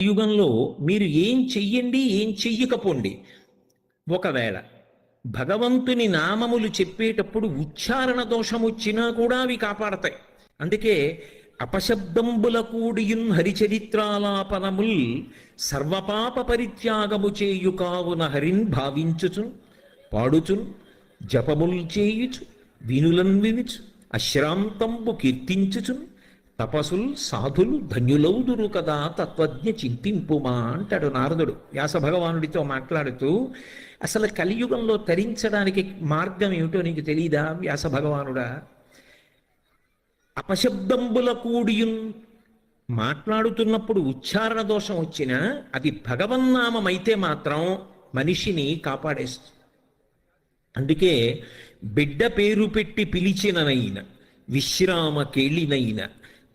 యుగంలో మీరు ఏం చెయ్యండి, ఏం చెయ్యకపోండి, ఒకవేళ భగవంతుని నామములు చెప్పేటప్పుడు ఉచ్చారణ దోషం వచ్చినా కూడా అవి కాపాడతాయి. అందుకే అపశబ్దంబుల కూడియున్ హరిచరిత్రాలాపనముల్ సర్వపాప పరిత్యాగము చేయు కావున హరిన్ భావించుచున్ పాడుచున్ జపముల్ చేయుచు వినులన్ వినుచు అశ్రాంతంబు కీర్తించుచున్ తపసుల్ సాధులు ధన్యులౌదురు కదా తత్వజ్ఞ చింతింపుమా అంటాడు నారదుడు వ్యాస భగవానుడితో మాట్లాడుతూ. అసలు కలియుగంలో తరించడానికి మార్గం ఏమిటో నీకు తెలీదా వ్యాస భగవానుడా? అపశబ్దంబుల కూడియున్, మాట్లాడుతున్నప్పుడు ఉచ్చారణ దోషం వచ్చినా అది భగవన్నామం అయితే మాత్రం మనిషిని కాపాడేస్తుంది. అందుకే బిడ్డ పేరు పెట్టి పిలిచిననైన విశ్రామ కేళినైన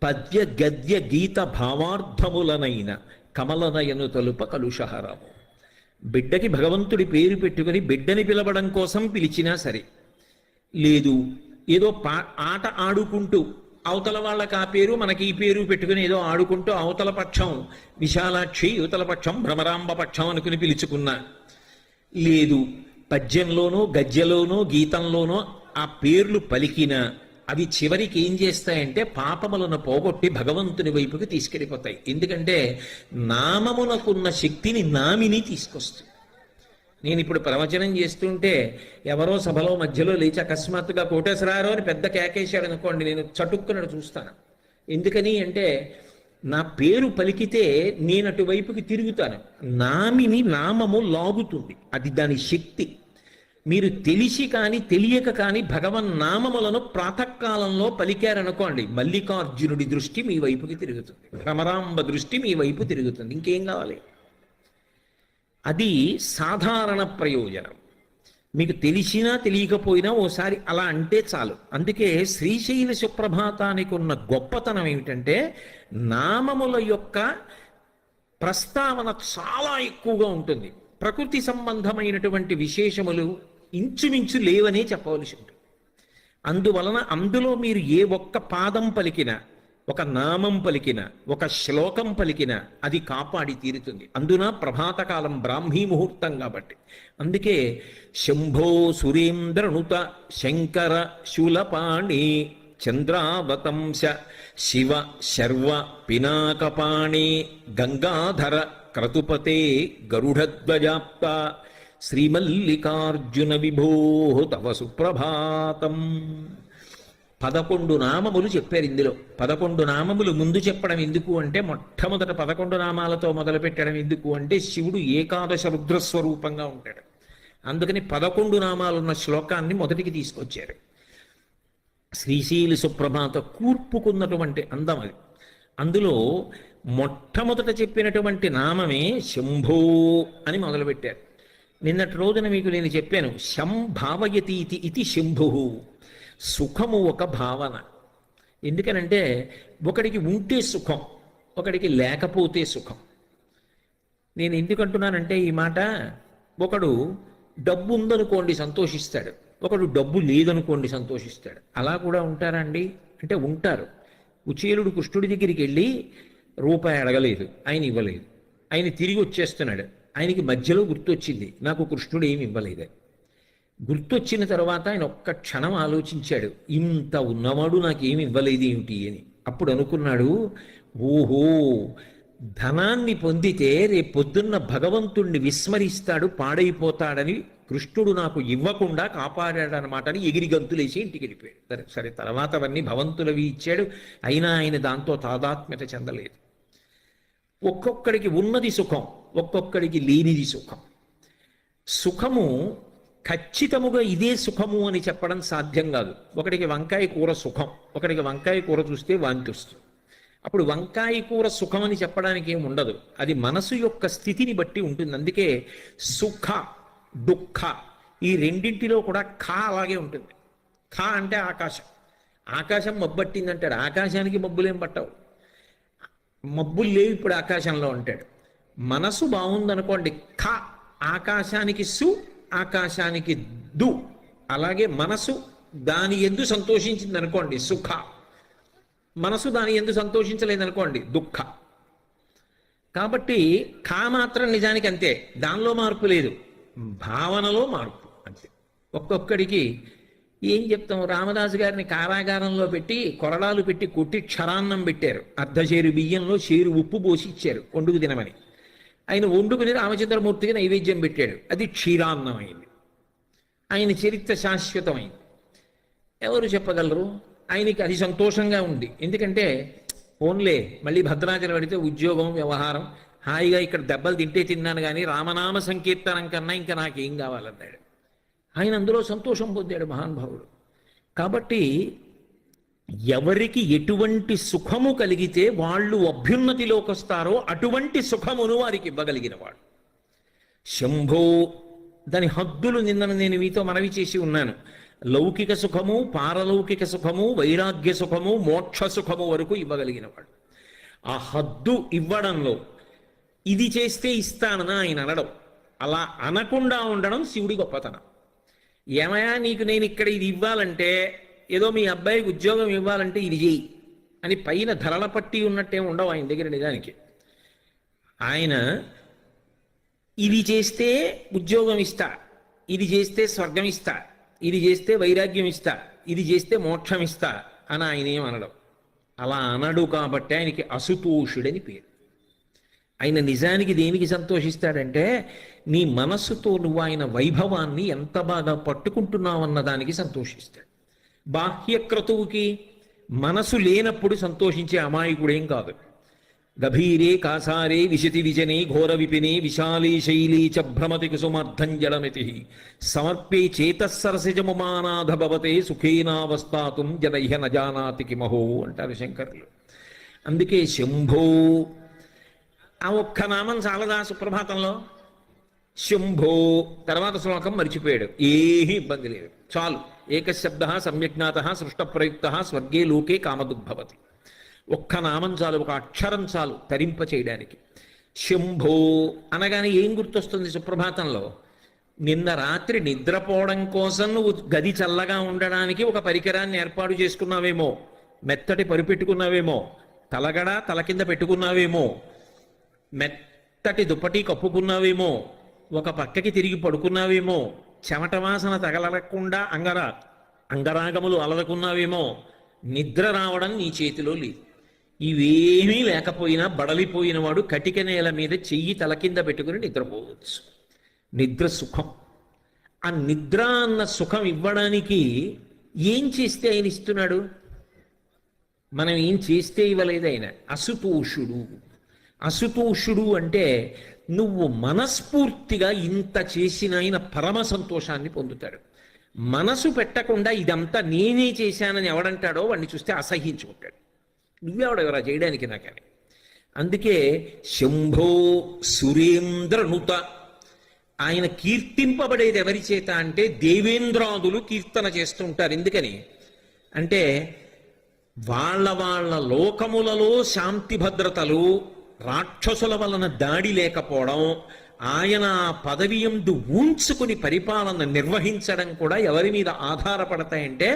పద్య గద్య గీత భావార్థములనైన కమలనయను తలుప కలుషహరము. బిడ్డకి భగవంతుడి పేరు పెట్టుకుని బిడ్డని పిలవడం కోసం పిలిచినా సరే, లేదు ఏదో ఆట ఆడుకుంటూ అవతల వాళ్ళకి ఆ పేరు మనకి ఈ పేరు పెట్టుకుని ఏదో ఆడుకుంటూ అవతల పక్షం విశాలాక్షి యువతల పక్షం భ్రమరాంబ పక్షం అనుకుని పిలుచుకున్నా, లేదు పద్యంలోనో గద్యలోనో గీతంలోనో ఆ పేర్లు పలికినా అవి చివరికి ఏం చేస్తాయంటే పాపములను పోగొట్టి భగవంతుని వైపుకి తీసుకెళ్ళిపోతాయి. ఎందుకంటే నామమునకున్న శక్తిని నామిని తీసుకొస్తుంది. నేను ఇప్పుడు ప్రవచనం చేస్తుంటే ఎవరో సభలో మధ్యలో లేచి అకస్మాత్తుగా కోటేశ్వరారు అని పెద్ద కేకేశాడు అనుకోండి, నేను చటుక్కునడు చూస్తాను. ఎందుకని అంటే నా పేరు పలికితే నేను అటువైపుకి తిరుగుతాను. నామిని నామము లాగుతుంది, అది దాని శక్తి. మీరు తెలిసి కానీ తెలియక కానీ భగవన్ నామములను ప్రాతకాలంలో పలికారనుకోండి, మల్లికార్జునుడి దృష్టి మీ వైపుకి తిరుగుతుంది, భ్రమరాంబ దృష్టి మీ వైపు తిరుగుతుంది. ఇంకేం కావాలి? అది సాధారణ ప్రయోజనం. మీకు తెలిసినా తెలియకపోయినా ఓసారి అలా అంటే చాలు. అందుకే శ్రీశైల సుప్రభాతానికి ఉన్న గొప్పతనం ఏమిటంటే నామముల యొక్క ప్రస్తావన చాలా ఎక్కువగా ఉంటుంది. ప్రకృతి సంబంధమైనటువంటి విశేషములు ఇంచుమించు లేవనే చెప్పవలసి ఉంటుంది. అందువలన అందులో మీరు ఏ ఒక్క పాదం పలికినా, ఒక నామం పలికిన, ఒక శ్లోకం పలికిన అది కాపాడి తీరుతుంది. అందున ప్రభాతకాలం బ్రాహ్మీ ముహూర్తం కాబట్టి. అందుకే శంభో సురేంద్రనుత శంకర శూలపాణి చంద్రావతంశ శివ శర్వ పినాకపాణి గంగాధర క్రతుపతే గరుడధ్వజాప్త శ్రీమల్లికార్జున విభో తవ సుప్రభాతం. 11 నామములు చెప్పారు ఇందులో. 11 నామములు ముందు చెప్పడం ఎందుకు అంటే, మొట్టమొదట 11 నామాలతో మొదలు పెట్టడం ఎందుకు అంటే, శివుడు ఏకాదశ రుద్రస్వరూపంగా ఉంటాడు. అందుకని 11 నామాలున్న శ్లోకాన్ని మొదటికి తీసుకొచ్చారు. శ్రీశైల సుప్రభాత కూర్పుకున్నటువంటి అందం అది. అందులో మొట్టమొదట చెప్పినటువంటి నామమే శంభో అని మొదలుపెట్టారు. నిన్నటి రోజున మీకు నేను చెప్పాను, శం భావయతీతి ఇది శంభు. సుఖము ఒక భావన. ఎందుకనంటే ఒకడికి ఉంటే సుఖం, ఒకడికి లేకపోతే సుఖం. నేను ఎందుకంటున్నానంటే ఈ మాట, ఒకడు డబ్బు ఉందనుకోండి సంతోషిస్తాడు, ఒకడు డబ్బు లేదనుకోండి సంతోషిస్తాడు. అలా కూడా ఉంటారా అండి అంటే ఉంటారు. కుచేలుడు కృష్ణుడి దగ్గరికి వెళ్ళి రూపాయి అడగలేదు, ఆయన ఇవ్వలేదు. ఆయన తిరిగి వచ్చేస్తున్నాడు. ఆయనకి మధ్యలో గుర్తొచ్చింది, నాకు కృష్ణుడు ఏమి ఇవ్వలేదు. గుర్తొచ్చిన తర్వాత ఆయన ఒక్క క్షణం ఆలోచించాడు, ఇంత ఉన్నవాడు నాకేమి ఇవ్వలేదు ఏమిటి అని. అప్పుడు అనుకున్నాడు, ఓహో ధనాన్ని పొందితే రేపు పొద్దున్న భగవంతుణ్ణి విస్మరిస్తాడు, పాడైపోతాడని కృష్ణుడు నాకు ఇవ్వకుండా కాపాడాడనమాట అని ఎగిరి గంతులేసి ఇంటికి వెళ్ళిపోయాడు. సరే తర్వాత అవన్నీ భగవంతులవి ఇచ్చాడు, అయినా ఆయన దాంతో తాదాత్మ్యత చెందలేదు. ఒక్కొక్కడికి ఉన్నది సుఖం, ఒక్కొక్కడికి లేనిది సుఖం. సుఖము ఖచ్చితముగా ఇదే సుఖము అని చెప్పడం సాధ్యం కాదు. ఒకడికి వంకాయ కూర సుఖం, ఒకడికి వంకాయ కూర చూస్తే వాంతి వస్తుంది. అప్పుడు వంకాయ కూర సుఖం అని చెప్పడానికి ఏమి ఉండదు, అది మనసు యొక్క స్థితిని బట్టి ఉంటుంది. అందుకే సుఖ దుఃఖ ఈ రెండింటిలో కూడా ఖ అలాగే ఉంటుంది. ఖ అంటే ఆకాశం. ఆకాశం మబ్బట్టిందంటాడు, ఆకాశానికి మబ్బులేం పట్టవు. మబ్బులు లేవు ఇప్పుడు ఆకాశంలో అంటాడు. మనసు బాగుందనుకోండి, ఖ ఆకాశానికి సు, ఆకాశానికి దు. అలాగే మనసు దాని ఎందు సంతోషించింది అనుకోండి సుఖ, మనసు దాని ఎందు సంతోషించలేదనుకోండి దుఃఖ. కాబట్టి కా మాత్రం నిజానికి అంతే, దానిలో మార్పు లేదు, భావనలో మార్పు అంతే. ఒక్కొక్కడికి ఏం చెప్తాం, రామదాసు గారిని కారాగారంలో పెట్టి కొరడాలు పెట్టి కొట్టి క్షరాన్నం పెట్టారు, అర్ధచేరు బియ్యంలో చేరు ఉప్పు పోసి ఇచ్చారు వండుకు తినమని. ఆయన వండుకుని రామచంద్రమూర్తికి నైవేద్యం పెట్టాడు, అది క్షీరాన్నం అయింది. ఆయన చరిత్ర శాశ్వతమైంది. ఎవరు చెప్పగలరు? ఆయనకి అది సంతోషంగా ఉంది. ఎందుకంటే ఓన్లే మళ్ళీ భద్రాచలం పెడితే ఉద్యోగం వ్యవహారం హాయిగా ఇక్కడ దెబ్బలు తింటే తిన్నాను కానీ రామనామ సంకీర్తనం కన్నా ఇంకా నాకేం కావాలన్నాడు. ఆయన అందులో సంతోషం పొందాడు మహానుభావుడు. కాబట్టి ఎవరికి ఎటువంటి సుఖము కలిగితే వాళ్ళు అభ్యున్నతిలోకి వస్తారో అటువంటి సుఖమును వారికి ఇవ్వగలిగిన వాడు శంభో. దాని హద్దులు నిన్న నేను మీతో మనవి చేసి ఉన్నాను. లౌకిక సుఖము, పారలౌకిక సుఖము, వైరాగ్య సుఖము, మోక్ష సుఖము వరకు ఇవ్వగలిగిన వాడు. ఆ హద్దు ఇవ్వడంలో ఇది చేస్తే ఇస్తానని ఆయన అనడం, అలా అనకుండా ఉండడం శివుడి గొప్పతనం. ఏమయ్యా నీకు నేను ఇక్కడ ఇది ఇవ్వాలంటే, ఏదో మీ అబ్బాయికి ఉద్యోగం ఇవ్వాలంటే ఇది చెయ్యి అని పైన ధరల పట్టి ఉన్నట్టే ఉండవు ఆయన దగ్గర. నిజానికి ఆయన ఇది చేస్తే ఉద్యోగం ఇస్తా, ఇది చేస్తే స్వర్గం ఇస్తా, ఇది చేస్తే వైరాగ్యం ఇస్తా, ఇది చేస్తే మోక్షం ఇస్తా అని ఆయన ఏం అనడం. అలా అనడు కాబట్టి ఆయనకి అసుతోషుడని పేరు. ఆయన నిజానికి దేనికి సంతోషిస్తాడంటే నీ మనస్సుతో నువ్వు ఆయన వైభవాన్ని ఎంత బాగా పట్టుకుంటున్నావన్న దానికి సంతోషిస్తాడు. బాహ్యక్రతువుకి మనసు లేనప్పుడు సంతోషించే అమాయకుడేం కాదు. గభీరే కాసారే విశతి విజనే ఘోర విపినే విశాలీ శైలీ చ భ్రమతి కుసుమార్థంజలమితి సమర్పే చేతస్సరసిజముమానాథ భవతే సుఖేనావస్థాతుం జనైహ నజానాతి కిమహో అంటారు శంకరులు. అందుకే శంభో ఆ ఒక్క నామం చాలదా సుప్రభాతంలో? శంభో తర్వాత శ్లోకం మరిచిపోయాడు, ఏమీ ఇబ్బంది లేదు, చాలు. ఏకశబ్ద సమ్యజ్ఞాత సృష్ట ప్రయుక్త స్వర్గే లోకే కామదుద్భవతి. ఒక్క నామం చాలు, ఒక అక్షరం చాలు తరింప చేయడానికి. శంభో అనగానే ఏం గుర్తొస్తుంది సుప్రభాతంలో? నిన్న రాత్రి నిద్రపోవడం కోసం నువ్వు గది చల్లగా ఉండడానికి ఒక పరికరాన్ని ఏర్పాటు చేసుకున్నావేమో, మెత్తటి పరిపెట్టుకున్నావేమో, తలగడ తల కింద పెట్టుకున్నావేమో, మెత్తటి దుప్పటి కప్పుకున్నావేమో, ఒక పక్కకి తిరిగి పడుకున్నావేమో, చెమట వాసన తగలకుండా అంగరాగములు అలదకున్నావేమో, నిద్ర రావడం నీ చేతిలో లేదు. ఇవేమీ లేకపోయినా బడలిపోయిన వాడు కటిక నేల మీద చెయ్యి తల కింద పెట్టుకుని నిద్రపోవచ్చు. నిద్ర సుఖం. ఆ నిద్ర అన్న సుఖం ఇవ్వడానికి ఏం చేస్తే ఆయన ఇస్తున్నాడు? మనం ఏం చేస్తే ఇవ్వలేదు ఆయన. అసుతోషుడు. అసుతోషుడు అంటే నువ్వు మనస్ఫూర్తిగా ఇంత చేసిన ఆయన పరమ సంతోషాన్ని పొందుతాడు. మనసు పెట్టకుండా ఇదంతా నేనే చేశానని ఎవడంటాడో వాడిని చూస్తే అసహ్యించుకుంటాడు. నువ్వెవడెవరా చేయడానికి నాకని. అందుకే శంభో సురేంద్రనుత. ఆయన కీర్తింపబడేది ఎవరి చేత అంటే దేవేంద్రాదులు కీర్తన చేస్తుంటారు. ఎందుకని అంటే వాళ్ళ వాళ్ళ లోకములలో శాంతి భద్రతలు, రాక్షసుల వలన దాడి లేకపోవడం, ఆయన పదవి యందు ఊంచుకుని పరిపాలన నిర్వహించడం కూడా ఎవరి మీద ఆధారపడతాయంటే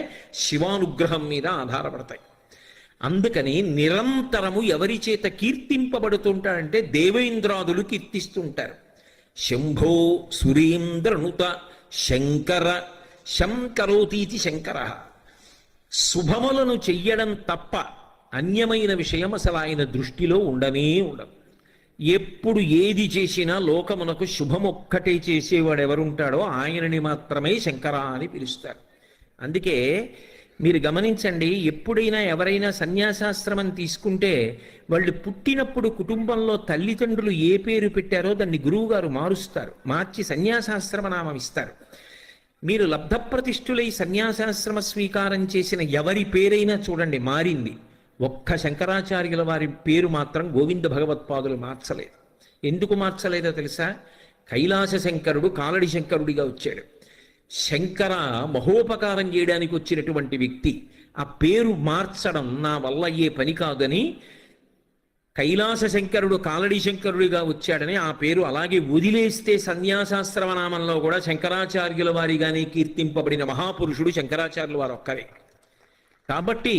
శివానుగ్రహం మీద ఆధారపడతాయి. అందుకని నిరంతరము ఎవరి చేత కీర్తింపబడుతుంటాడంటే దేవేంద్రాదులు కీర్తిస్తుంటారు. శంభో సురేంద్రనుత శంకర. శంకరోతీతి శంకర. శుభములను చెయ్యడం తప్ప అన్యమైన విషయం అసలు ఆయన దృష్టిలో ఉండనే ఉండదు. ఎప్పుడు ఏది చేసినా లోకమునకు శుభమొక్కటే చేసేవాడు ఎవరుంటాడో ఆయనని మాత్రమే శంకర అని పిలుస్తారు. అందుకే మీరు గమనించండి, ఎప్పుడైనా ఎవరైనా సన్యాసాశ్రమం తీసుకుంటే వాళ్ళు పుట్టినప్పుడు కుటుంబంలో తల్లిదండ్రులు ఏ పేరు పెట్టారో దాన్ని గురువుగారు మారుస్తారు, మార్చి సన్యాసాశ్రమ నామం ఇస్తారు. మీరు లబ్ధప్రతిష్ఠులై సన్యాసాశ్రమ స్వీకారం చేసిన ఎవరి పేరైనా చూడండి మారింది. ఒక్క శంకరాచార్యుల వారి పేరు మాత్రం గోవింద భగవత్పాదులు మార్చలేదు. ఎందుకు మార్చలేదో తెలుసా? కైలాస శంకరుడు కాలడి శంకరుడిగా వచ్చాడు. శంకర మహోపకారం చేయడానికి వచ్చినటువంటి వ్యక్తి. ఆ పేరు మార్చడం నా వల్ల అయ్యే పని కాదని కైలాస శంకరుడు కాలడి శంకరుడిగా వచ్చాడని ఆ పేరు అలాగే వదిలేస్తే సన్యాసాశ్రమనామంలో కూడా శంకరాచార్యుల వారిగానే కీర్తింపబడిన మహాపురుషుడు శంకరాచార్యుల వారు ఒక్కరే. కాబట్టి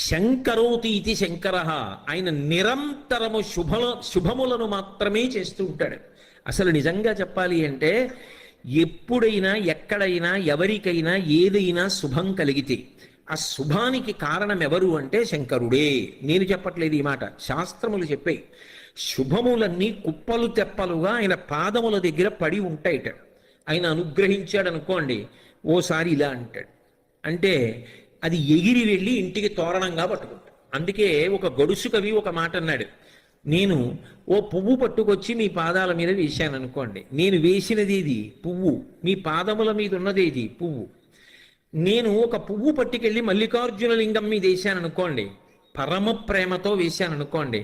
శంకరోతి ఇది శంకర. ఆయన నిరంతరము శుభములను మాత్రమే చేస్తూ ఉంటాడు. అసలు నిజంగా చెప్పాలి అంటే ఎప్పుడైనా ఎక్కడైనా ఎవరికైనా ఏదైనా శుభం కలిగితే ఆ శుభానికి కారణం ఎవరు అంటే శంకరుడే. నేను చెప్పట్లేదు ఈ మాట, శాస్త్రములు చెప్పే. శుభములన్నీ కుప్పలు తెప్పలుగా ఆయన పాదముల దగ్గర పడి ఉంటాయిట. ఆయన అనుగ్రహించాడు అనుకోండి, ఓసారి ఇలా అంటాడు అంటే అది ఎగిరి వెళ్ళి ఇంటికి తోరణంగా పట్టుకుంటాడు. అందుకే ఒక గడుసు కవి ఒక మాట అన్నాడు, నేను ఓ పువ్వు పట్టుకొచ్చి మీ పాదాల మీద వేశాను అనుకోండి, నేను వేసినది ఇది పువ్వు, మీ పాదముల మీద ఉన్నది ఇది పువ్వు. నేను ఒక పువ్వు పట్టుకెళ్ళి మల్లికార్జున లింగం మీద వేశాను అనుకోండి, పరమ ప్రేమతో వేశాను అనుకోండి,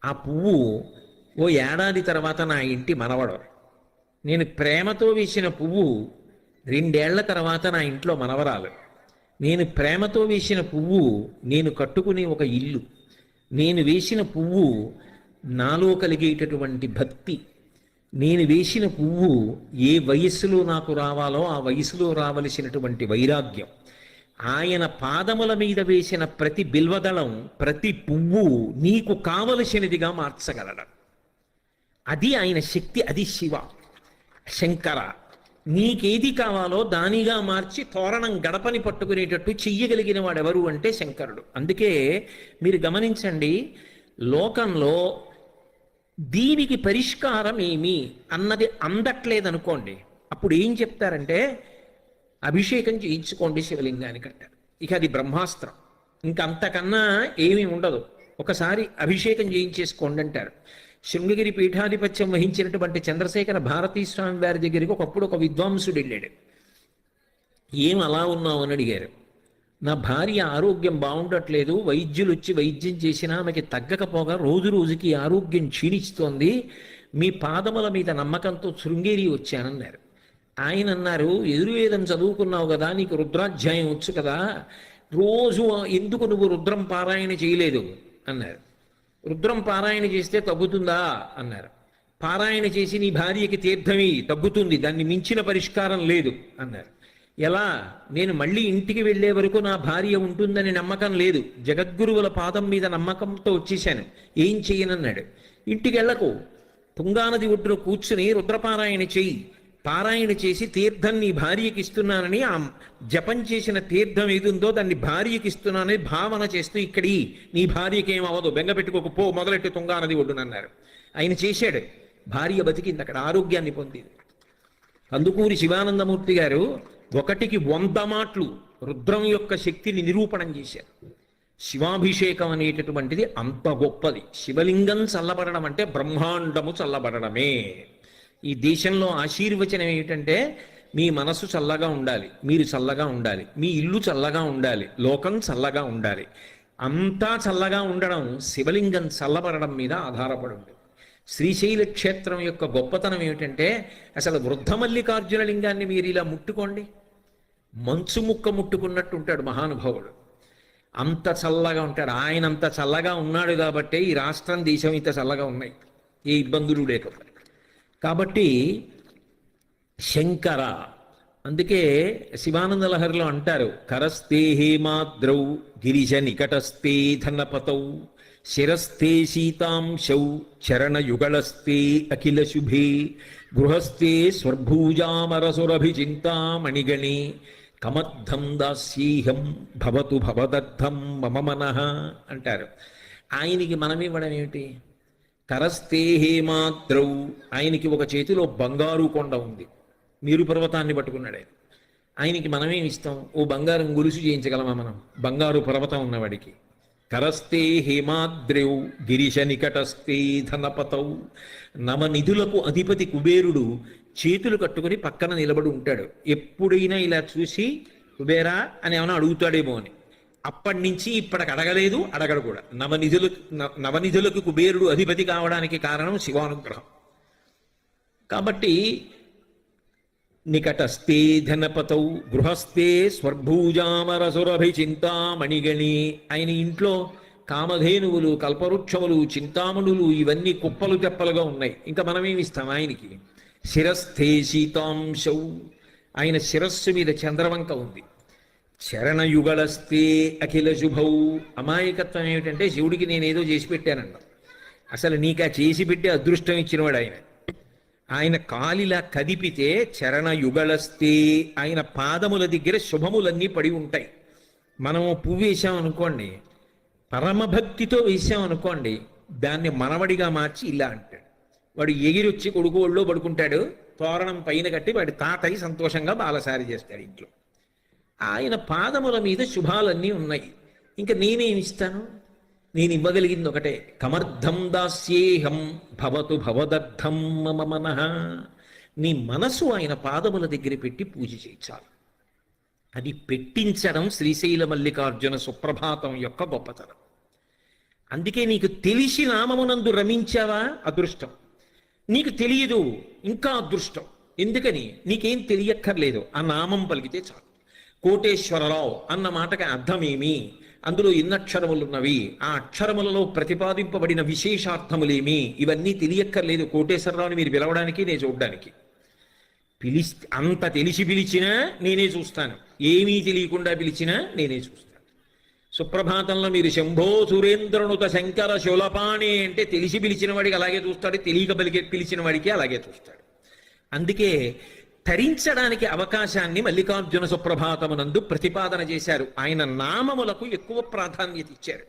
ఆ పువ్వు ఓ ఏడాది తర్వాత నా ఇంటి మనవడు. నేను ప్రేమతో వేసిన పువ్వు 2 ఏళ్ల తర్వాత నా ఇంట్లో మనవరాలు. నేను ప్రేమతో వేసిన పువ్వు నేను కట్టుకునే ఒక ఇల్లు. నేను వేసిన పువ్వు నాలో కలిగేటటువంటి భక్తి. నేను వేసిన పువ్వు ఏ వయస్సులో నాకు రావాలో ఆ వయసులో రావలసినటువంటి వైరాగ్యం. ఆయన పాదముల మీద వేసిన ప్రతి బిల్వదళం, ప్రతి పువ్వు నీకు కావలసినదిగా మార్చగలడు. అది ఆయన శక్తి, అది శివ శంకర. నీకేది కావాలో దానిగా మార్చి తోరణం గడపని పట్టుకునేటట్టు చెయ్యగలిగిన వాడెవరు అంటే శంకరుడు. అందుకే మీరు గమనించండి, లోకంలో దీనికి పరిష్కారం ఏమి అన్నది అందట్లేదనుకోండి, అప్పుడు ఏం చెప్తారంటే అభిషేకం చేయించుకోండి శివలింగానికి అంటారు. ఇక అది బ్రహ్మాస్త్రం, ఇంకంతకన్నా ఏమీ ఉండదు. ఒకసారి అభిషేకం చేయించేసుకోండి అంటారు. శృంగగిరి పీఠాధిపత్యం వహించినటువంటి చంద్రశేఖర భారతీ స్వామి వారి దగ్గరికి ఒకప్పుడు ఒక విద్వాంసుడు వెళ్ళాడు. ఏం అలా ఉన్నావు అని అడిగారు. నా భార్య ఆరోగ్యం బాగుండట్లేదు, వైద్యులు వచ్చి వైద్యం చేసినా ఆమెకి తగ్గకపోగా రోజు రోజుకి ఆరోగ్యం క్షీణిస్తోంది, మీ పాదముల మీద నమ్మకంతో శృంగేరి వచ్చానన్నారు. ఆయన అన్నారు, ఎదుర్వేదం చదువుకున్నావు కదా, నీకు రుద్రాధ్యాయం వచ్చు కదా, రోజు ఎందుకు నువ్వు రుద్రం పారాయణ చేయలేదు అన్నారు. రుద్రం పారాయణ చేస్తే తగ్గుతుందా అన్నారు. పారాయణ చేసి నీ భార్యకి తీర్థమి తగ్గుతుంది, దాన్ని మించిన పరిష్కారం లేదు అన్నారు. ఎలా? నేను మళ్ళీ ఇంటికి వెళ్ళే వరకు నా భార్య ఉంటుందని నమ్మకం లేదు, జగద్గురువుల పాదం మీద నమ్మకంతో వచ్చేసాను, ఏం చెయ్యనన్నాడు. ఇంటికి వెళ్ళకు, తుంగానది ఒడ్డున కూర్చుని రుద్రపారాయణ చెయ్యి, పారాయణ చేసి తీర్థం నీ భార్యకి ఇస్తున్నానని, ఆ జపం చేసిన తీర్థం ఏదుందో దాన్ని భార్యకి ఇస్తున్నానని భావన చేస్తూ ఇక్కడి నీ భార్యకి ఏమవ్వదు, బెంగ పెట్టుకోకు, పో మొదలెట్టి తుంగానది ఒడ్డునన్నారు. ఆయన చేశాడు, భార్య బతికింది, అక్కడ ఆరోగ్యాన్ని పొందింది. కందుకూరి శివానందమూర్తి గారు 1కి 100 మాటలు రుద్రం యొక్క శక్తిని నిరూపణం చేశారు. శివాభిషేకం అనేటటువంటిది అంత గొప్పది. శివలింగం చల్లబడడం అంటే బ్రహ్మాండము చల్లబడడమే. ఈ దేశంలో ఆశీర్వచనం ఏమిటంటే మీ మనసు చల్లగా ఉండాలి, మీరు చల్లగా ఉండాలి, మీ ఇల్లు చల్లగా ఉండాలి, లోకం చల్లగా ఉండాలి. అంతా చల్లగా ఉండడం శివలింగం చల్లబడడం మీద ఆధారపడి ఉంటుంది. శ్రీశైల క్షేత్రం యొక్క గొప్పతనం ఏమిటంటే అసలు వృద్ధ మల్లికార్జున లింగాన్ని మీరు ఇలా ముట్టుకోండి, మంచు ముక్క ముట్టుకున్నట్టు ఉంటాడు మహానుభావుడు. అంత చల్లగా ఉంటాడు. ఆయన అంత చల్లగా ఉన్నాడు కాబట్టే ఈ రాష్ట్రం, దేశం ఇంత చల్లగా ఉన్నాయి, ఏ ఇబ్బందులు లేకపోతే. కాబట్టి శంకర, అందుకే శివానంద లహరిలో అంటారు, కరస్తే హేమాద్రౌ గిరిజ నికటస్తే ధనపతౌ శిరస్థే శీతాంశౌ చరణయుగళస్తే అఖిల శుభే గృహస్థే స్వర్భూజామరసురభిచింతామణిగణే కమర్థం దాస్యేహం భవతు భవదర్థం మమ మనః అంటారు. ఆయనకి మనం ఇవ్వడం ఏమిటి? కరస్తే హేమాద్రౌ, ఆయనకి ఒక చేతిలో బంగారు కొండ ఉంది, మేరు పర్వతాన్ని పట్టుకున్నాడు ఆయన. ఆయనకి మనమేమి ఇస్తాం? ఓ బంగారం గొలుసు చేయించగలమా మనం బంగారు పర్వతం ఉన్నవాడికి? కరస్తే హేమాద్రౌ గిరిశ నికటస్తే ధనపతౌ, నవనిధులకు అధిపతి కుబేరుడు చేతులు కట్టుకుని పక్కన నిలబడి ఉంటాడు. ఎప్పుడైనా ఇలా చూసి కుబేరా అని ఏమైనా అడుగుతాడేమో అని. అప్పటి నుంచి ఇప్పటికి అడగలేదు, అడగడు కూడా. నవనిధులకు కుబేరుడు అధిపతి కావడానికి కారణం శివానుగ్రహం. కాబట్టి నికటస్తే ధనపతౌ గృహస్థే స్వర్భూజామరసురభిచింతామణిగణి, ఆయన ఇంట్లో కామధేనువులు, కల్పవృక్షములు, చింతామణులు ఇవన్నీ కుప్పలు తెప్పలుగా ఉన్నాయి. ఇంకా మనమేమిస్తాం ఆయనకి? శిరస్థే శీతాంశౌ, ఆయన శిరస్సు మీద చంద్రవంక ఉంది. చరణయుగళస్తే అఖిల శుభౌ. అమాయకత్వం ఏమిటంటే శివుడికి నేనేదో చేసి పెట్టానంట. అసలు నీకు ఆ చేసి పెట్టే అదృష్టం ఇచ్చినవాడు ఆయన. ఆయన కాలిలా కదిపితే చరణయుగళస్తే, ఆయన పాదముల దగ్గర శుభములన్నీ పడి ఉంటాయి. మనం పువ్వు వేసామనుకోండి, పరమభక్తితో వేసామనుకోండి, దాన్ని మనవడిగా మార్చి ఇలా అంటాడు. వాడు ఎగిరొచ్చి కొడుకు ఒళ్ళో పడుకుంటాడు, తోరణం పైన కట్టి వాడి తాతయ్య సంతోషంగా బాలసారి చేస్తాడు ఇంట్లో. ఆయన పాదముల మీద శుభాలన్నీ ఉన్నాయి. ఇంకా నేనేమిస్తాను? నేను ఇవ్వగలిగింది ఒకటే, కమర్థం దాస్యేహం భవతు భవదర్థం మమ మనః. నీ మనసు ఆయన పాదముల దగ్గర పెట్టి పూజ చేయించాలి. అది పెట్టించడం శ్రీశైల మల్లికార్జున సుప్రభాతం యొక్క గొప్పతనం. అందుకే నీకు తెలిసి నామమునందు రమించావా అదృష్టం, నీకు తెలియదు ఇంకా అదృష్టం. ఎందుకని? నీకేం తెలియక్కర్లేదు, ఆ నామం పలికితే చాలు. కోటేశ్వరరావు అన్న మాటకి అర్థమేమి, అందులో ఎన్ని అక్షరములున్నవి, ఆ అక్షరములలో ప్రతిపాదింపబడిన విశేషార్థములేమి, ఇవన్నీ తెలియక్కర్లేదు కోటేశ్వరరావుని మీరు పిలవడానికి, నేను చూడడానికి. అంత తెలిసి పిలిచినా నేనే చూస్తాను, ఏమీ తెలియకుండా పిలిచినా నేనే చూస్తాను. సుప్రభాతంలో మీరు శంభో సురేంద్రనుత శంకర శూలపాణి అంటే తెలిసి పిలిచిన వాడికి అలాగే చూస్తాడు, తెలియక పిలిచిన వాడికి అలాగే చూస్తాడు. అందుకే తరించడానికి అవకాశాన్ని మల్లికార్జున సుప్రభాతమునందు ప్రతిపాదన చేశారు. ఆయన నామములకు ఎక్కువ ప్రాధాన్యత ఇచ్చారు.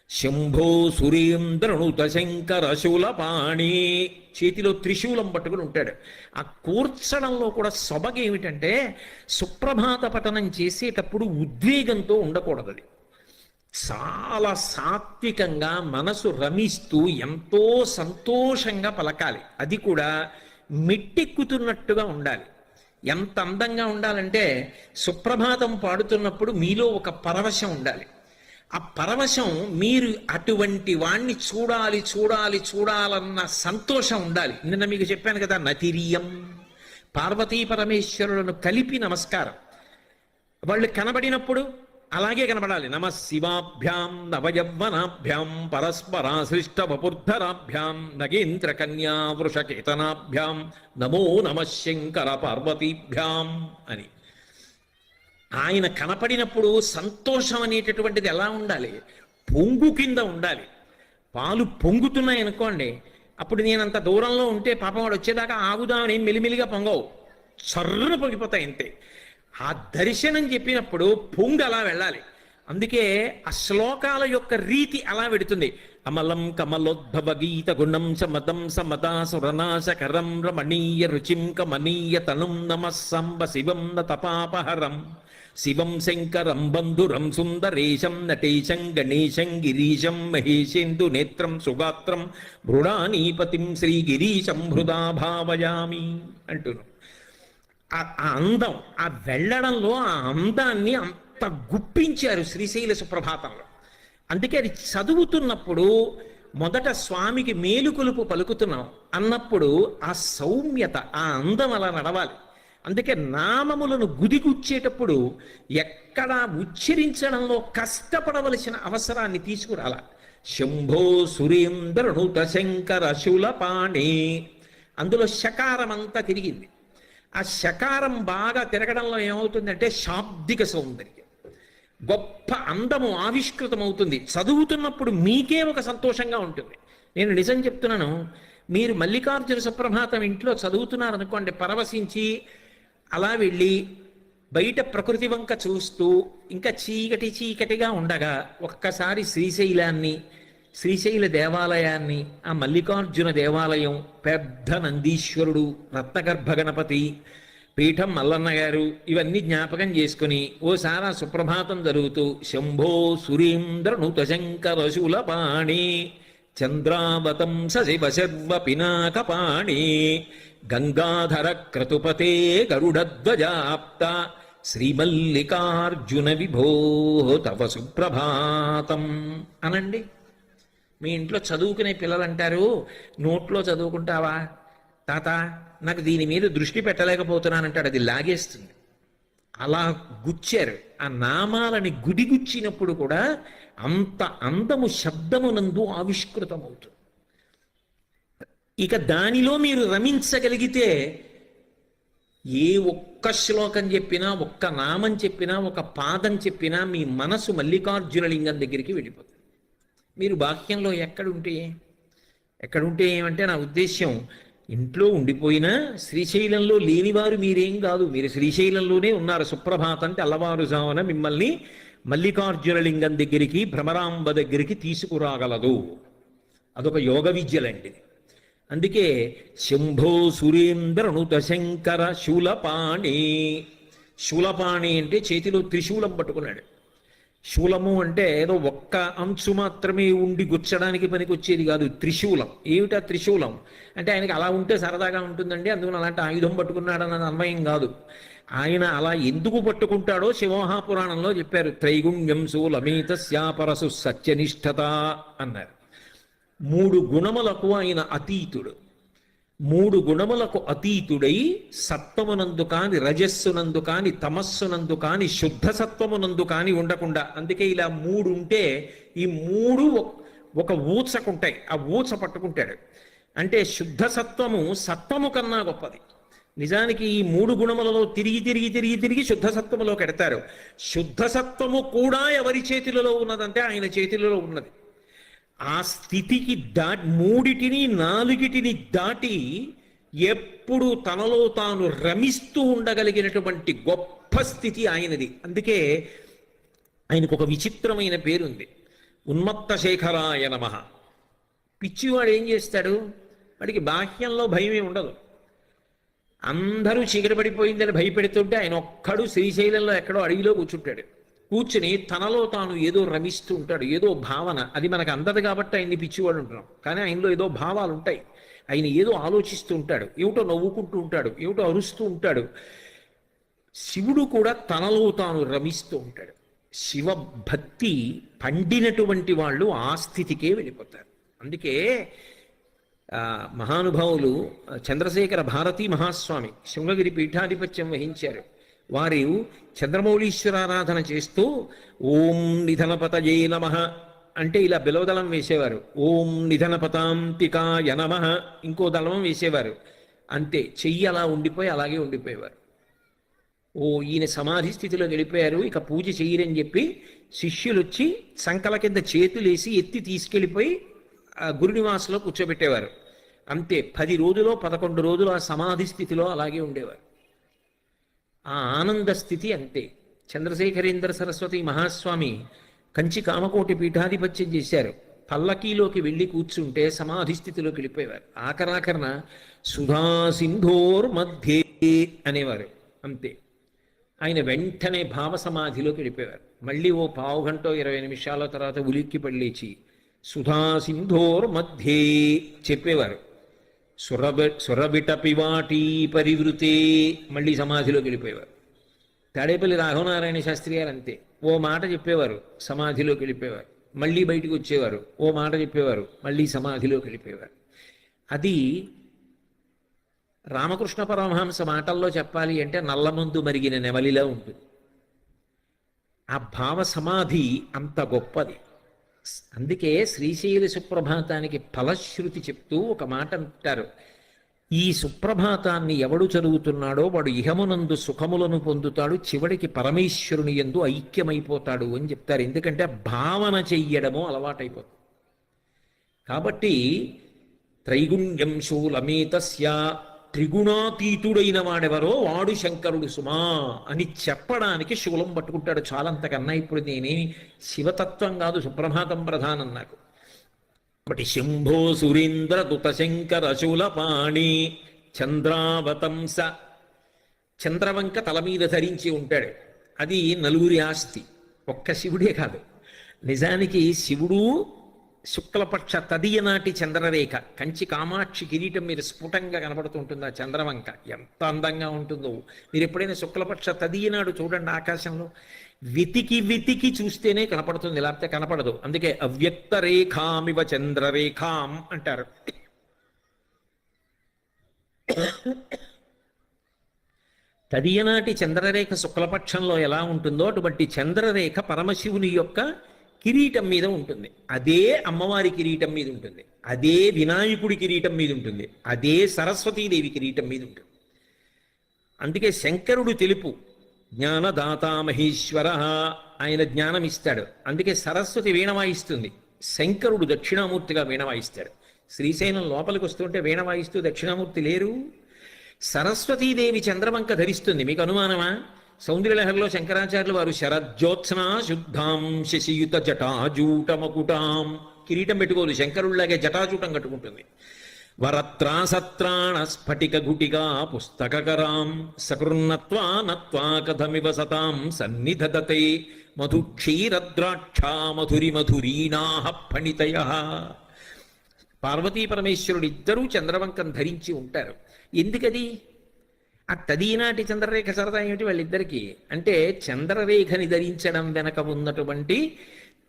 శంభో సురేంద్రనుత శంకర శూలపాణి, చేతిలో త్రిశూలం పట్టుకుని ఉంటాడు. ఆ కూర్చడంలో కూడా సొబగేమిటంటే, సుప్రభాత పఠనం చేసేటప్పుడు ఉద్వేగంతో ఉండకూడదు. అది చాలా సాత్వికంగా మనసు రమిస్తూ ఎంతో సంతోషంగా పలకాలి. అది కూడా మెట్టెక్కుతున్నట్టుగా ఉండాలి. ఎంత అందంగా ఉండాలంటే, సుప్రభాతం పాడుతున్నప్పుడు మీలో ఒక పరవశం ఉండాలి. ఆ పరవశం, మీరు అటువంటి వాణ్ణి చూడాలి చూడాలి చూడాలన్న సంతోషం ఉండాలి. నిన్న మీకు చెప్పాను కదా, నతిరియం, పార్వతీ పరమేశ్వరులను కలిపి నమస్కారం. వాళ్ళు కనబడినప్పుడు అలాగే కనబడాలి. నమ శివాభ్యాం నవయవ్వనాభ్యాం పరస్పరాశ్లిష్ట వపుర్ధరాభ్యాం నగేంద్ర కన్యా వృషకేతనాభ్యాం నమో నమ శంకర పార్వతీభ్యాం అని. ఆయన కనపడినప్పుడు సంతోషం అనేటటువంటిది ఎలా ఉండాలి? పొంగు కింద ఉండాలి. పాలు పొంగుతున్నాయి అనుకోండి, అప్పుడు నేను అంత దూరంలో ఉంటే పాపం వాడు వచ్చేదాకా ఆగుదామని మెలిమెలిగా పొంగవు, సర్రున పొంగిపోతాయి అంతే. ఆ దర్శనం చెప్పినప్పుడు పొంగు అలా వెళ్ళాలి. అందుకే ఆ శ్లోకాల యొక్క రీతి అలా పెడుతుంది. అమలం కమలోద్భవ గీత గుణం సమదం సమదా సురనాశకరం రమణీయ రుచిం కమనీయ తనుం నమ సంబ శివం నతపాపహరం శివం శంకరం బంధురం సుందరేశం నటేశం గణేశం గిరీశం మహేశేందు నేత్రం సుగాత్రం మృడానీపతిం శ్రీగిరీశం హృదా భావయామి అంటున్నాం. ఆ అందం, ఆ వెళ్ళడంలో ఆ అందాన్ని అంత గుప్పించారు శ్రీశైల సుప్రభాతంలో. అందుకే అది చదువుతున్నప్పుడు మొదట స్వామికి మేలుకొలుపు పలుకుతున్నాం అన్నప్పుడు ఆ సౌమ్యత, ఆ అందం అలా నడవాలి. అందుకే నామములను గుదిగుచ్చేటప్పుడు ఎక్కడా ఉచ్చరించడంలో కష్టపడవలసిన అవసరాన్ని తీసుకురాల. శంభో సురేంద్రనుత శంకర శూలపాణి, అందులో శకారం అంతా తిరిగింది. ఆ శకారం బాగా తిరగడంలో ఏమవుతుందంటే శాబ్దిక సౌందర్యం, గొప్ప అందము ఆవిష్కృతమవుతుంది. చదువుతున్నప్పుడు మీకే ఒక సంతోషంగా ఉంటుంది. నేను నిజం చెప్తున్నాను, మీరు మల్లికార్జున సుప్రభాతం ఇంట్లో చదువుతున్నారనుకోండి, పరవశించి అలా వెళ్ళి బయట ప్రకృతి వంక చూస్తూ ఇంకా చీకటి చీకటిగా ఉండగా ఒక్కసారి శ్రీశైలాన్ని, శ్రీశైల దేవాలయాన్ని, ఆ మల్లికార్జున దేవాలయం, పెద్ద నందీశ్వరుడు, రత్నగర్భ గణపతి పీఠం మల్లన్న గారు, ఇవన్నీ జ్ఞాపకం చేసుకుని ఓసారి ఆ సుప్రభాతం జరుగుతూ శంభో సురేంద్రనుత శంకర శూలపాణి చంద్రావతం సశివ శర్వ పినాకపాణి గంగాధర క్రతుపతే గరుడధ్వజాప్త శ్రీమల్లికార్జున విభో తవ సుప్రభాతం అనండి. మీ ఇంట్లో చదువుకునే పిల్లలు అంటారు, నోట్లో చదువుకుంటావా తాత, నాకు దీని మీద దృష్టి పెట్టలేకపోతున్నానంటాడు, అది లాగేస్తుంది. అలా గుచ్చారు. ఆ నామాలని గుడిగుచ్చినప్పుడు కూడా అంత అందము శబ్దమునందు ఆవిష్కృతమవుతుంది. ఇక దానిలో మీరు రమించగలిగితే ఏ ఒక్క ఒక్క శ్లోకం చెప్పినా, ఒక్క నామం చెప్పినా, ఒక పాదం చెప్పినా మీ మనసు మల్లికార్జున లింగం దగ్గరికి వెళ్ళిపోతుంది. మీరు బాహ్యంలో ఎక్కడుంటే ఏమంటే నా ఉద్దేశ్యం, ఇంట్లో ఉండిపోయినా శ్రీశైలంలో లేనివారు మీరేం కాదు, మీరు శ్రీశైలంలోనే ఉన్నారు. సుప్రభాతం తెల్లవారుజామున మిమ్మల్ని మల్లికార్జున లింగం దగ్గరికి, భ్రమరాంబ దగ్గరికి తీసుకురాగలదు. అదొక యోగ విద్యలండి. అందుకే శంభో సురేంద్రనుత శంకర శూలపాణి. శూలపాణి అంటే చేతిలో త్రిశూలం పట్టుకున్నాడు. శూలము అంటే ఏదో ఒక్క అంచు మాత్రమే ఉండి గుచ్చడానికి పనికి వచ్చేది కాదు, త్రిశూలం. ఏమిటా త్రిశూలం అంటే ఆయనకి అలా ఉంటే సరదాగా ఉంటుందండి, అందుకని అలాంటి ఆయుధం పట్టుకున్నాడన్నది అన్వయం కాదు. ఆయన అలా ఎందుకు పట్టుకుంటాడో శివమహాపురాణంలో చెప్పారు. త్రైగుణ్యం శూలమేతస్యాపరసు సత్యనిష్టత అన్నారు. 3 గుణములకు ఆయన అతీతుడు. 3 గుణములకు అతీతుడై సత్వమునందు కాని, రజస్సునందు కాని, తమస్సునందు కాని, శుద్ధ సత్వమునందు కాని ఉండకుండా. అందుకే ఇలా 3 ఉంటే ఈ 3 ఒక ఊచకుంటాయి. ఆ ఊచ పట్టుకుంటాడు. అంటే శుద్ధ సత్వము సత్వము కన్నా గొప్పది. నిజానికి ఈ 3 గుణములలో తిరిగి శుద్ధ సత్వములోకి ఎడతారు. శుద్ధ సత్వము కూడా ఎవరి చేతులలో ఉన్నదంటే ఆయన చేతులలో ఉన్నది. ఆ స్థితికి మూడిటిని 4టిని దాటి ఎప్పుడు తనలో తాను రమిస్తూ ఉండగలిగినటువంటి గొప్ప స్థితి ఆయనది. అందుకే ఆయనకు ఒక విచిత్రమైన పేరుంది, ఉన్మత్త శేఖరాయ నమః. పిచ్చివాడు ఏం చేస్తాడు? వాడికి బాహ్యంలో భయమే ఉండదు. అందరూ చీకటి పడిపోయిందని భయపెడుతుంటే ఆయన ఒక్కడు శ్రీశైలంలో ఎక్కడో అడవిలో కూర్చుంటాడు. కూర్చుని తనలో తాను ఏదో రమిస్తూ ఉంటాడు. ఏదో భావన, అది మనకు అందదు కాబట్టి ఆయన్ని పిచ్చివాడు ఉంటున్నాం. కానీ ఆయనలో ఏదో భావాలు ఉంటాయి. ఆయన ఏదో ఆలోచిస్తూ ఉంటాడు, ఏమిటో నవ్వుకుంటూ ఉంటాడు, ఏమిటో అరుస్తూ ఉంటాడు. శివుడు కూడా తనలో తాను రమిస్తూ ఉంటాడు. శివభక్తి పండినటువంటి వాళ్ళు ఆ స్థితికే వెళ్ళిపోతారు. అందుకే మహానుభావులు చంద్రశేఖర భారతీ మహాస్వామి శృంగగిరి పీఠాధిపత్యం వహించారు. వారు చంద్రమౌళీశ్వరారాధన చేస్తూ ఓం నిధనపతయే నమః అంటే ఇలా బిలవదళం వేసేవారు. ఓం నిధనపతాంతికాయ నమః ఇంకో దళం వేసేవారు. అంతే, చెయ్యి అలా ఉండిపోయి అలాగే ఉండిపోయేవారు. ఓ ఈయన సమాధి స్థితిలో వెళ్ళిపోయారు, ఇక పూజ చెయ్యరని చెప్పి శిష్యులు వచ్చి సంకల కింద చేతులేసి ఎత్తి తీసుకెళ్ళిపోయి గురునివాసంలో కూర్చోబెట్టేవారు. అంతే, 10 రోజులో 11 రోజులు ఆ సమాధి స్థితిలో అలాగే ఉండేవారు. ఆ ఆనంద స్థితి అంతే. చంద్రశేఖరేంద్ర సరస్వతి మహాస్వామి కంచి కామకోటి పీఠాధిపత్యం చేశారు. పల్లకీలోకి వెళ్ళి కూర్చుంటే సమాధి స్థితిలోకి వెళ్ళిపోయేవారు. ఆఖరాఖరణ సుధా సింధోర్ మధ్యే అనేవారు. అంతే, ఆయన వెంటనే భావ సమాధిలోకి వెళ్ళిపోయేవారు. మళ్ళీ ఓ పావుగంట 20 నిమిషాల తర్వాత ఉలిక్కి పళ్ళేచి సుధా సింధోర్ మధ్యే చెప్పేవారు. సురబిట పివాటీ పరివృతే మళ్ళీ సమాధిలోకి వెళ్ళిపోయేవారు. తాడేపల్లి రాఘవనారాయణ శాస్త్రి గారు అంతే, ఓ మాట చెప్పేవారు, సమాధిలోకి వెళ్ళిపోయేవారు. మళ్ళీ బయటకు వచ్చేవారు, ఓ మాట చెప్పేవారు, మళ్ళీ సమాధిలోకి వెళ్ళిపోయేవారు. అది రామకృష్ణ పరమహంస మాటల్లో చెప్పాలి అంటే నల్లమందు మరిగిన నెమలిలా ఉంటుంది. ఆ భావ సమాధి అంత గొప్పది. అందుకే శ్రీశైల సుప్రభాతానికి ఫలశ్రుతి చెప్తూ ఒక మాట అంటారు, ఈ సుప్రభాతాన్ని ఎవడు చదువుతున్నాడో వాడు ఇహమునందు సుఖములను పొందుతాడు, చివరికి పరమేశ్వరుని యందు ఐక్యమైపోతాడు అని చెప్తారు. ఎందుకంటే భావన చెయ్యడము అలవాటైపోతుంది. కాబట్టి త్రైగుణ్యం శూలమేతస్య, త్రిగుణాతీతుడైన వాడెవరో వాడు శంకరుడు సుమా అని చెప్పడానికి శూలం పట్టుకుంటాడు. చాలంతకన్నా ఇప్పుడు నేనేమి శివతత్వం కాదు, సుప్రభాతం ప్రధానం నాకు. కాబట్టి శంభో సురేంద్ర దుత శంకర శూలపాణి చంద్రావతంస. చంద్రవంక తల మీద ధరించి ఉంటాడు. అది నలుగురి ఆస్తి, ఒక్క శివుడే కాదు. నిజానికి శివుడు శుక్లపక్ష తదియ నాటి చంద్రరేఖ కంచి కామాక్షి కిరీటం మీద స్ఫుటంగా కనబడుతుంటుంది. ఆ చంద్రవంక ఎంత అందంగా ఉంటుందో. మీరు ఎప్పుడైనా శుక్లపక్ష తదియ నాడు చూడండి, ఆకాశంలో వెతికి చూస్తేనే కనపడుతుంది, లేకపోతే కనపడదు. అందుకే అవ్యక్త రేఖామివ చంద్రరేఖాం అంటారు. తదియనాటి చంద్రరేఖ శుక్లపక్షంలో ఎలా ఉంటుందో అటువంటి చంద్రరేఖ పరమశివుని యొక్క కిరీటం మీద ఉంటుంది. అదే అమ్మవారి కిరీటం మీద ఉంటుంది, అదే వినాయకుడి కిరీటం మీద ఉంటుంది, అదే సరస్వతీదేవి కిరీటం మీద ఉంటుంది. అందుకే శంకరుడు తెలుపు, జ్ఞానదాత మహేశ్వర, ఆయన జ్ఞానం ఇస్తాడు. అందుకే సరస్వతి వీణ వాయిస్తుంది, శంకరుడు దక్షిణామూర్తిగా వీణ వాయిస్తాడు. శ్రీశైలం లోపలికి వస్తుంటే వీణ వాయిస్తూ దక్షిణామూర్తి లేరు. సరస్వతీదేవి చంద్రవంక ధరిస్తుంది. మీకు అనుమానమా? సౌందర్యలహరిలో శంకరాచార్యులు వారు శరజ్యోత్స్నా శుద్ధాం శశియుత జటాజూటమకుటాం, కిరీటం పెట్టుకోదు, శంకరుల్లాగే జటాజూటం కట్టుకుంటుంది. వరత్రాసత్రాణ స్ఫటిక గుటిగా పుస్తకరాం సకృన్నత్వా నత్వా కథమివ సతాం సన్నిధదతే మధుక్షీరద్రాక్షా మధురి మధురీనాః ఫణితయః. పార్వతీ పరమేశ్వరుడు ఇద్దరూ చంద్రవంకం ధరించి ఉంటారు. ఎందుకది? ఆ తదీనాటి చంద్రరేఖ సరదా ఏమిటి వాళ్ళిద్దరికీ అంటే, చంద్రరేఖని ధరించడం వెనక ఉన్నటువంటి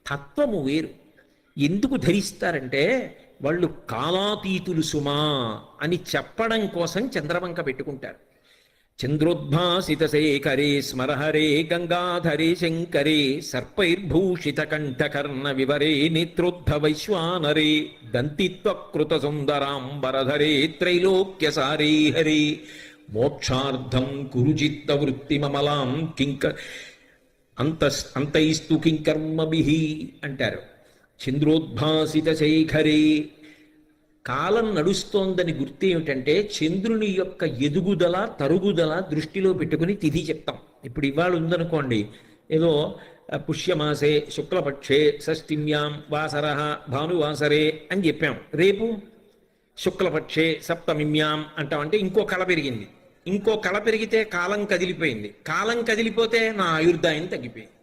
తత్వము వేరు. ఎందుకు ధరిస్తారంటే, వాళ్ళు కాలాతీతులు సుమా అని చెప్పడం కోసం చంద్రవంక పెట్టుకుంటారు. చంద్రోద్భాసిత శేఖరే స్మరహరే గంగాధరే శంకరే సర్పైర్భూషిత కంఠకర్ణ వివరే నేత్రోద్ధ వైశ్వానరే దంతిత్వకృత సుందరాంబరధరే త్రైలోక్యసారే హరే మోక్షార్థం కురుచిత్త వృత్తిమమలాం అంతైస్తు కింకర్మభిః అంటారు. చంద్రోద్భాసిత శేఖరే, కాలం నడుస్తోందని గుర్తు ఏమిటంటే చంద్రుని యొక్క ఎదుగుదల తరుగుదల దృష్టిలో పెట్టుకుని తిథి చెప్తాం. ఇప్పుడు ఇవాళ ఉందనుకోండి, ఏదో పుష్యమాసే శుక్లపక్షే షష్ఠిమ్యాం వాసర భానువాసరే అని చెప్పాం. రేపు శుక్లపక్షే సప్తమిమ్యాం అంటామంటే ఇంకో కళ పెరిగింది. ఇంకో కళ పెరిగితే కాలం కదిలిపోయింది. కాలం కదిలిపోతే నా ఆయుర్దాయం తగ్గిపోయింది.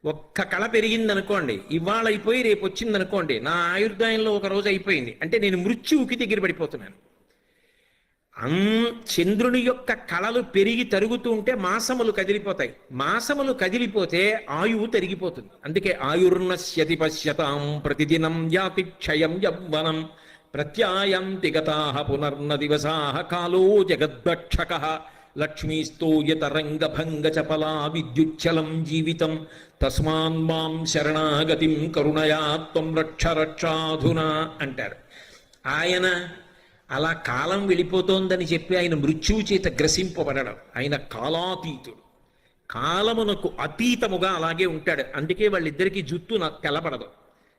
ఒక్క కళ పెరిగింది అనుకోండి, ఇవాళ అయిపోయి రేపు వచ్చింది అనుకోండి, నా ఆయుర్దాయంలో ఒక రోజు అయిపోయింది అంటే నేను మృత్యువుకి దగ్గర పడిపోతున్నాను. చంద్రుని యొక్క కళలు పెరిగి తరుగుతూ ఉంటే మాసములు కదిలిపోతాయి. మాసములు కదిలిపోతే ఆయువు తరిగిపోతుంది. అందుకే ఆయుర్నశ్యతి పశ్యతాం ప్రతిదినం యాతి క్షయం యవ్వనం ప్రత్యాయంతి గతాః పునర్న దివసాః కాలో జగద్భక్షకః లక్ష్మీస్తోయతరంగభంగ చపలా విద్యుచ్చలం జీవితం తస్మాన్ మాం శరణాగతిం కరుణయా త్వం రక్ష రక్షాధునా అంటారు. ఆయన అలా కాలం వెళ్ళిపోతోందని చెప్పి ఆయన మృత్యువు చేత గ్రసింపబడడం. ఆయన కాలాతీతుడు, కాలమునకు అతీతముగా అలాగే ఉంటాడు. అందుకే వాళ్ళిద్దరికీ జుత్తు తెల్లబడదు,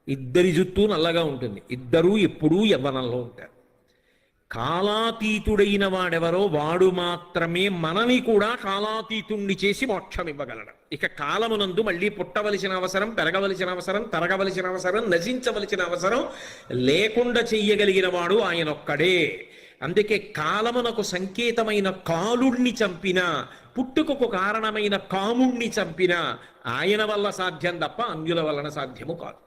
ఇద్దరి జుత్తు నల్లగా ఉంటుంది. ఇద్దరూ ఎప్పుడూ యవ్వనంలో ఉంటారు. కాలాతీతుడైన వాడెవరో వాడు మాత్రమే మనని కూడా కాలాతీతుణ్ణి చేసి మోక్షం ఇవ్వగలడు. ఇక కాలమునందు మళ్ళీ పుట్టవలసిన అవసరం, పెరగవలసిన అవసరం, తరగవలసిన అవసరం, నశించవలసిన అవసరం లేకుండా చెయ్యగలిగిన వాడు ఆయన ఒక్కడే. అందుకే కాలమునకు సంకేతమైన కాలుణ్ణి చంపిన, పుట్టుకకు కారణమైన కాముణ్ణి చంపిన ఆయన వల్ల సాధ్యం తప్ప అన్యుల వలన సాధ్యము కాదు.